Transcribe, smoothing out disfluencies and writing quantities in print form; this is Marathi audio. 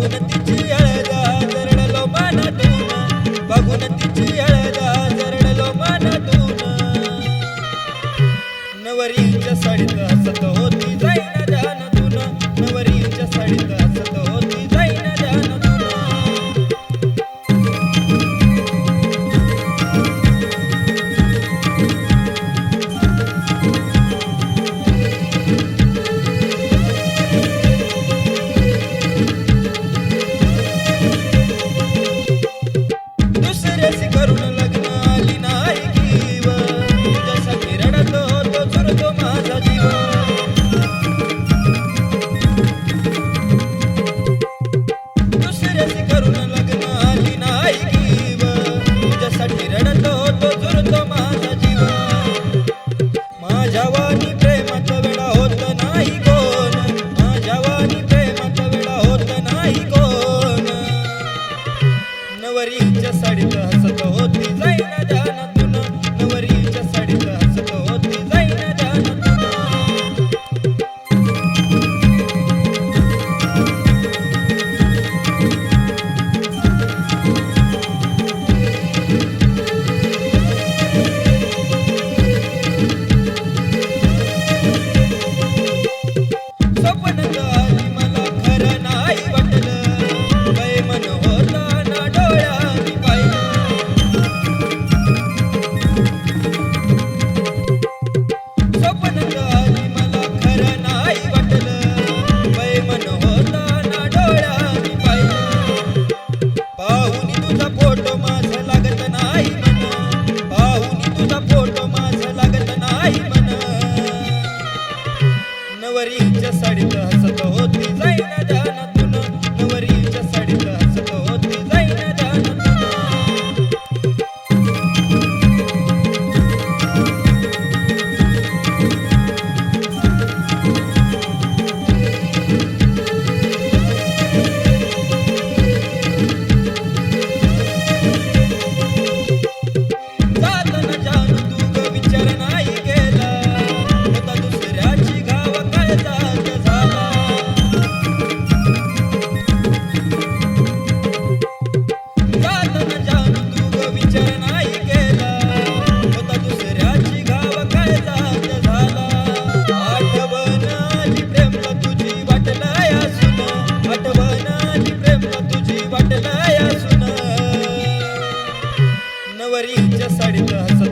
बघून तिची अळदा जरडलो मनातून, बघून तिची अळदा जरडलो मनातून. नवरीच्या साडीत हसत होती जाईना ध्यानातून, नवरीच्या साडीत हसत होती जाईना ध्यानातून. दुसऱ्याशी करून लग्न आली नाही कीव, तुझ्यासाठी रडत होतो झुरतो माझा जीव. दुसऱ्याशी करून लग्न आली नाही कीव, तुझ्यासाठी रडत होतो झुरतो माझा जीव. माझ्या वाणी प्रेमात वेडा होत नाही कोण, माझ्या वाणी प्रेमात वेडा होत नाही कोण. नवरीच्या साडीत हसत होती जाईना ध्यानातून, नवरीच्या साडीत हसत होती जाईना ध्यानातून. स्वप्नात आली मला खरं नाही वाटलं, बैमन होता ना डोळ्यांनी पाहिलं. स्वप्नात आली मला खरं नाही वाटलं, बैमन होता ना डोळ्यांनी पाहिलं. पाहुनी तुझा फोटो माझं लागत नाही मन, पाहुनी तुझा फोटो माझं लागत नाही मन. नवरीच्या साडीत हसत होती जाईना ध्यानातून, नवरीच्या साडीत हसत होती जाईना ध्यानातून. जाताना जानू तू ग विचार नाही केला, होता दुसऱ्याची घाव काळजात झाला. जाताना जानू तू ग विचार नाही केला, होता दुसऱ्याची घाव काळजात झाला. आठवण आली प्रेमला तुझी वाटला यासून, आठवण आली प्रेमला तुझी वाटला यासून. नवरीच्या साडीत हसत